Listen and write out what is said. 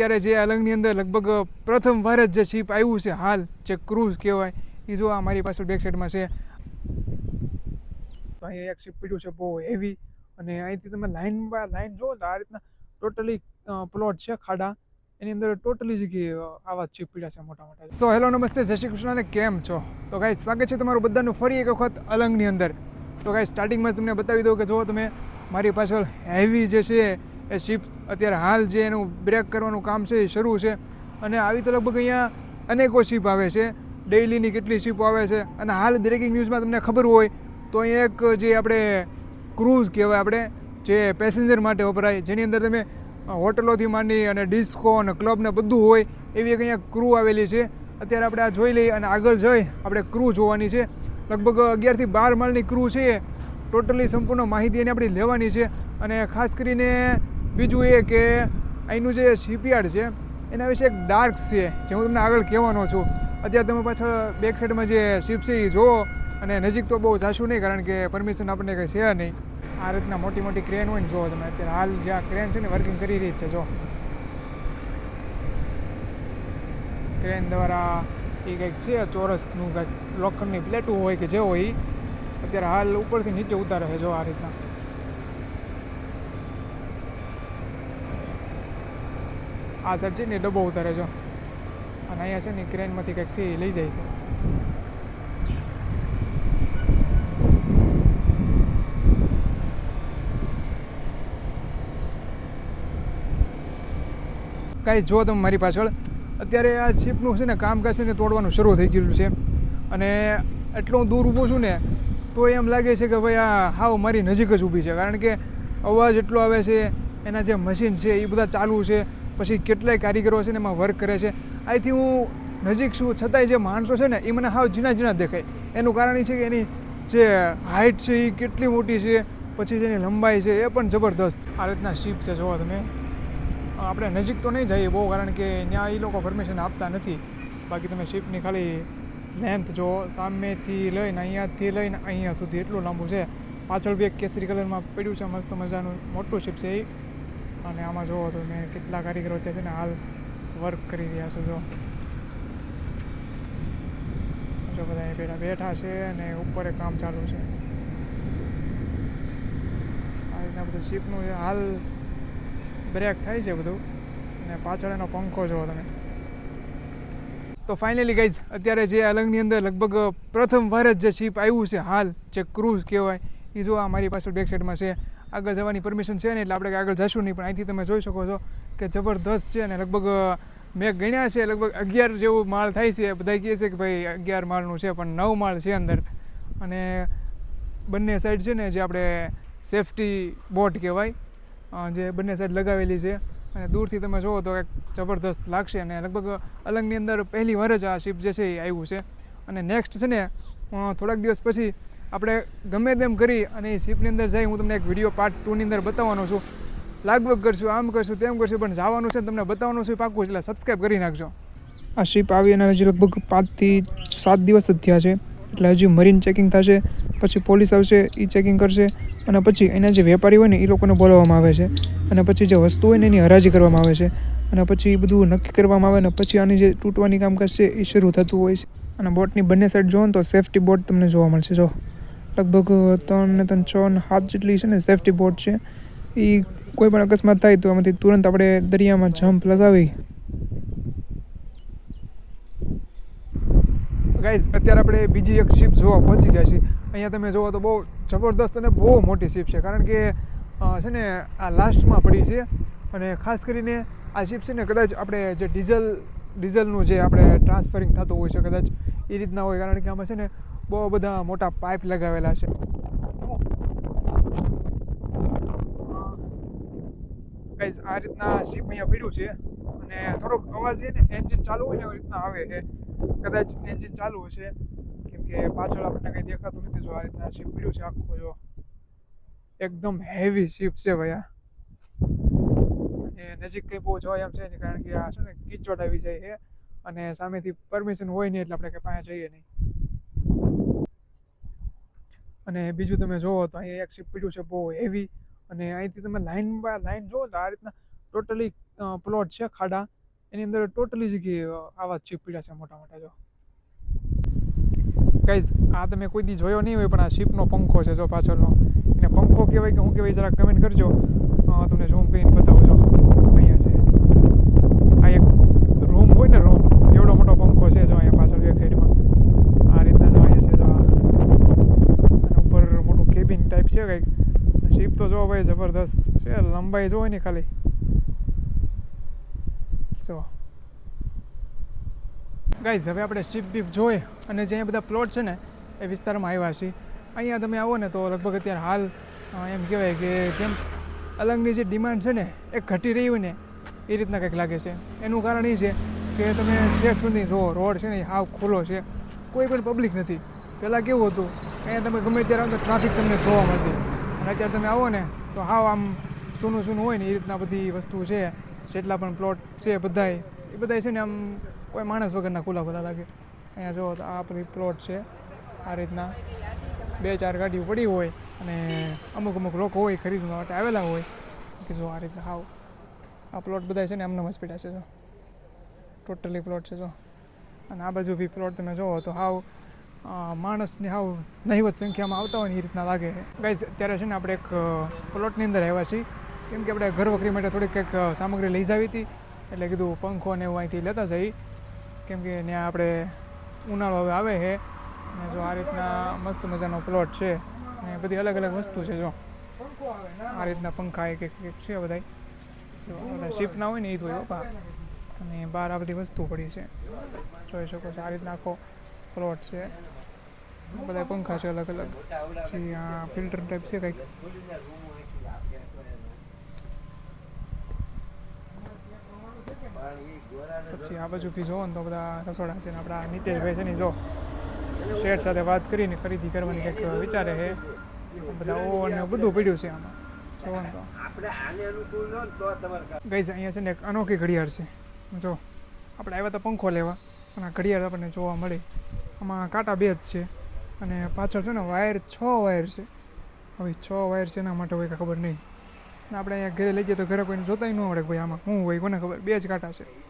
અત્યારે જે અલંગની અંદર લગભગ પ્રથમ વાર જ જે શિપ આવ્યું છે હાલ જે ક્રૂઝ કહેવાય એ જો આ મારી પાસે બેક સાઈડમાં છે. તો અહીંયા એક શિપ પડ્યું છે બહુ હેવી અને અહીંથી તમે લાઈન જો તો આ રીતના ટોટલી પ્લોટ છે ખાડા એની અંદર ટોટલી જગ્યાએ આવા શિપ પડ્યા છે મોટા મોટા. સો હેલો નમસ્તે જય શ્રી કૃષ્ણ અને કેમ છો? તો ગાઈસ સ્વાગત છે તમારું બધાનું ફરી એક વખત અલંગની અંદર. તો ગાઈસ સ્ટાર્ટિંગમાં જ તમને બતાવી દઉં કે જો તમે મારી પાછળ હેવી જે છે એ શિપ અત્યારે હાલ જે એનું બ્રેક કરવાનું કામ છે એ શરૂ છે અને આવી તો લગભગ અહીંયા અનેકો શિપ આવે છે, ડેઇલીની કેટલી શિપો આવે છે અને હાલ બ્રેકિંગ ન્યૂઝમાં તમને ખબર હોય તો અહીંયા એક જે આપણે ક્રૂઝ કહેવાય આપણે જે પેસેન્જર માટે વપરાય જેની અંદર તમે હોટલોથી માંડી અને ડિસ્કો અને ક્લબ ને બધું હોય એવી એક અહીંયા ક્રૂ આવેલી છે. અત્યારે આપણે આ જોઈ લઈએ અને આગળ જઈ આપણે ક્રૂ જોવાની છે. લગભગ 11 થી 12 માળની ક્રૂ છે. ટોટલી સંપૂર્ણ માહિતી એની આપણી લેવાની છે અને ખાસ કરીને બીજું એ કે અહીંનું જે શિપયાર્ડ છે એના વિશે એક ડાર્ક છે જે હું તમને આગળ કહેવાનો છું. અત્યારે તમે પાછળ બેક સાઈડમાં જે શિપ છે એ જુઓ અને નજીક તો બહુ જાશું નહીં કારણ કે પરમિશન આપણને કંઈ છે નહીં. આ રીતના મોટી મોટી ક્રેન હોય ને જુઓ તમે અત્યારે હાલ જે આ ક્રેન છે ને વર્કિંગ કરી રહી જ છે. જો ક્રેન દ્વારા એ કંઈક છે ચોરસનું કંઈક લોખંડની પ્લેટું હોય કે જે હોય એ અત્યારે હાલ ઉપરથી નીચે ઉતારે છે. જો આ રીતના આ સાઈડ છે ને ડબ્બો ઉતારે છે અને અહીંયા છે ને ક્રેનમાંથી કંઈક છે એ લઈ જાય છે. કાંઈ જો તમે મારી પાછળ અત્યારે આ શિપનું છે ને કામકાજ છે ને તોડવાનું શરૂ થઈ ગયેલું છે અને એટલું દૂર ઊભું છું ને તો એમ લાગે છે કે ભાઈ આ હાવ મારી નજીક જ ઊભી છે કારણ કે અવાજ એટલો આવે છે, એના જે મશીન છે એ બધા ચાલુ છે, પછી કેટલાય કારીગરો છે ને એમાં વર્ક કરે છે. અહીંથી હું નજીક છું છતાંય જે માણસો છે ને એ મને હાવ ઝીણા ઝીણા દેખાય. એનું કારણ એ છે કે એની જે હાઇટ છે એ કેટલી મોટી છે, પછી જેની લંબાઈ છે એ પણ જબરદસ્ત. આ રીતના શિપ છે જોવો તમે. આપણે નજીક તો નહીં જઈએ બહુ કારણ કે ત્યાં એ લોકો પરમિશન આપતા નથી. બાકી તમે શિપની ખાલી લેન્થ જો સામેથી લઈને અહીંયાથી લઈને અહીંયા સુધી એટલું લાંબુ છે. પાછળ બી એક કેસરી કલરમાં પડ્યું છે મસ્ત મજાનું મોટું શિપ છે એ. અને આમાં જુઓ તો મેં કેટલા કારીગરો ત્યાં છે ને હાલ વર્ક કરી રહ્યા છે. જો બધા પેલા બેઠા છે અને ઉપર કામ ચાલુ છે. આ રીતના બધું શિપનું હાલ બ્રેક થાય છે બધું અને પાછળ એનો પંખો જુઓ તમે. તો ફાઇનલી ગાઈઝ અત્યારે જે અલંગની અંદર લગભગ પ્રથમ વાર જ જે શિપ આવ્યું છે હાલ જે ક્રૂઝ કહેવાય એ જો આ મારી પાછળ બેક સાઈડમાં છે. આગળ જવાની પરમિશન છે ને એટલે આપણે આગળ જશું નહીં પણ અહીંથી તમે જોઈ શકો છો કે જબરદસ્ત છે અને લગભગ મેં ગણ્યા છે લગભગ 11 જેવું માળ થાય છે. બધા કહે છે કે ભાઈ 11 માળનું છે પણ 9 માળ છે અંદર અને બંને સાઈડ છે ને જે આપણે સેફટી બોટ કહેવાય જે બંને સાઈડ લગાવેલી છે અને દૂરથી તમે જુઓ તો એક જબરદસ્ત લાગશે. અને લગભગ અલંગની અંદર પહેલી વાર જ આ શિપ જે છે એ આવ્યું છે અને નેક્સ્ટ છે ને થોડાક દિવસ પછી આપણે ગમે તેમ કરી અને એ શિપની અંદર જઈ હું તમને એક વિડીયો પાર્ટ 2 ની અંદર બતાવવાનો છું. લાગવગ કરશું, આમ કરશું, તેમ કરશું પણ જવાનું છે તમને બતાવવાનું છે પાક્કું એટલે સબસ્ક્રાઈબ કરી નાખજો. આ શિપ આવી અને હજી લગભગ 5 થી 7 દિવસ જ થયા છે એટલે હજી મરીન ચેકિંગ થશે, પછી પોલીસ આવશે એ ચેકિંગ કરશે અને પછી એના જે વેપારી હોય ને એ લોકોને બોલાવવામાં આવે છે અને પછી જે વસ્તુ હોય ને એની હરાજી કરવામાં આવે છે અને પછી બધું નક્કી કરવામાં આવે ને પછી આની જે તૂટવાની કામકાજ છે એ શરૂ થતું હોય છે. અને બોટની બંને સાઈડ જોવો ને તો સેફટી બોટ તમને જોવા મળશે. જો લગભગ 3 ને 6 ને 7 જેટલી છે ને સેફટી બોટ છે. એ કોઈ પણ અકસ્માત થાય તો આમાંથી તુરંત આપણે દરિયામાં જમ્પ લગાવી. ગાઈઝ અત્યારે આપણે બીજી એક શિપ જોવા પહોંચી ગયા છીએ. અહીંયા તમે જુઓ તો બહુ જબરદસ્ત અને બહુ મોટી શિપ છે કારણ કે છે ને આ લાસ્ટમાં પડી છે અને ખાસ કરીને આ શિપ છે ને કદાચ આપણે જે ડીઝલનું જે આપણે ટ્રાન્સફરિંગ થતું હોય છે કદાચ એ રીતના હોય કારણ કે આમાં છે ને બહુ બધા મોટા પાઇપ લગાવેલા છે. ગાઈઝ આ રીતના શિપ અહીંયા પડ્યું છે અને થોડોક અવાજ છે ને એન્જિન ચાલુ હોય ને એવી રીતના આવે છે. કદાચ એન્જિન ચાલુ હશે કેમ કે પાછળ આપણને કંઈ દેખાતું નથી. જો આ રીતના શિપ પડ્યું છે આખું જો એકદમ હેવી શિપ છે ભાઈ. અને નજીક કંઈ બહુ જવાય એમ છે નહીં કારણ કે આ છે ને કીચોટ આવી જાય છે અને સામેથી પરમિશન હોય નહીં એટલે આપણે કંઈ પાસે જઈએ નહીં. અને બીજું તમે જુઓ તો અહીંયા એક શિપ પડ્યું છે બહુ હેવી અને અહીંથી તમે લાઈન જુઓ તો આ રીતના ટોટલી પ્લોટ છે ખાડા એની અંદર ટોટલી જગ્યાએ આવા જ શીપ પીડ્યા છે મોટા મોટા. જો ગાઈઝ આ તમે કોઈ દી જોયો નહીં હોય પણ આ શીપનો પંખો છે જો પાછળનો, એને પંખો કહેવાય કે શું કહેવાય જરા કમેન્ટ કરજો, તમને ઝૂમ કરીને બતાવજો. અહીંયા છે આ એક રૂમ હોય ને રૂમ, એવડો મોટો પંખો છે જો અહીંયા પાછળ એક સાઈડમાં આ રીતના જો અહીંયા છે જો, અને ઉપર મોટું કેબિન ટાઈપ છે કંઈક. શીપ તો જો ભાઈ જબરદસ્ત છે, લંબાઈ જો ને ખાલી જો. ગાઈઝ હવે આપણે શીપ બીપ જોઈ અને જે અહીંયા બધા પ્લોટ છે ને એ વિસ્તારમાં આવ્યા છીએ. અહીંયા તમે આવો ને તો લગભગ અત્યારે હાલ એમ કહેવાય કે જેમ અલંગની જે ડિમાન્ડ છે ને એ ઘટી રહી હોય ને એ રીતના કંઈક લાગે છે. એનું કારણ એ છે કે તમે છેક સુધી જુઓ રોડ છે ને એ હાવ ખુલ્લો છે, કોઈ પણ પબ્લિક નથી. પહેલાં કેવું હતું અહીંયા તમે ગમે ત્યારે આવો તો ટ્રાફિક તમને જોવા મળતી, અને અત્યારે તમે આવો ને તો હાવ આમ સૂનું સૂનું હોય ને એ રીતના બધી વસ્તુ છે. જેટલા પણ પ્લોટ છે બધાય એ બધાય છે ને આમ કોઈ માણસ વગરના ખુલ્લા ખુલ્લા લાગે. અહીંયા જુઓ તો આ બધી પ્લોટ છે, આ રીતના 2-4 ગાડીઓ પડી હોય અને અમુક અમુક લોકો હોય ખરીદવા માટે આવેલા હોય કે જો આ રીતના હાવ આ પ્લોટ બધા છે ને આમને હોસ્પિટલ છે જો ટોટલી પ્લોટ છે જો. અને આ બાજુ બી પ્લોટ તમે જુઓ તો હાવ માણસને હાવ નહિવત સંખ્યામાં આવતા હોય ને એ રીતના લાગે. ગાઈઝ અત્યારે છે ને આપણે એક પ્લોટની અંદર આવ્યા છીએ, કેમ કે આપણે ઘર વખરી માટે થોડીક કંઈક સામગ્રી લઈ જાવી હતી, એટલે કીધું પંખો ને એવું અહીંથી લેતા જઈ, કેમ કે ત્યાં આપણે ઉનાળો હવે આવે છે. અને જો આ રીતના મસ્ત મજાનો પ્લોટ છે અને બધી અલગ અલગ વસ્તુ છે જો આ રીતના પંખા એક એક છે બધાય જો બધા શીપના હોય ને એ જ હોય બાપા. અને બહાર આ બધી વસ્તુ પડી છે જોઈ શકો છો. આ રીતના આખો પ્લોટ છે, બધા પંખા છે અલગ અલગ. પછી આ ફિલ્ટર ટાઈપ છે કંઈક. પછી આ બાજુ બી જોવો ને તો બધા રસોડા છે ને આપણા નીતેશભાઈ છે ને જો શેઠ સાથે વાત કરીને ખરીદી કરવાની કંઈક વિચારે છે. બધા ઓવન ને બધું પડ્યું છે આમાં જોવો ને તો. ગાઈઝ અહીંયા છે ને એક અનોખી ઘડિયાળ છે જો, આપણે આવ્યા હતા પંખો લેવા અને આ ઘડિયાળ આપણને જોવા મળે. આમાં કાંટા 2 જ છે અને પાછળ છે ને વાયર 6 વાયર છે. હવે 6 વાયર છે એના માટે હોય કે ખબર નહીં. આપણે અહીંયા ઘરે લઈ જઈએ તો ઘરે કોઈને જોતાય ન આવડે ભાઈ આમાં શું હોય કોને ખબર, 2 જ કાંટા છે.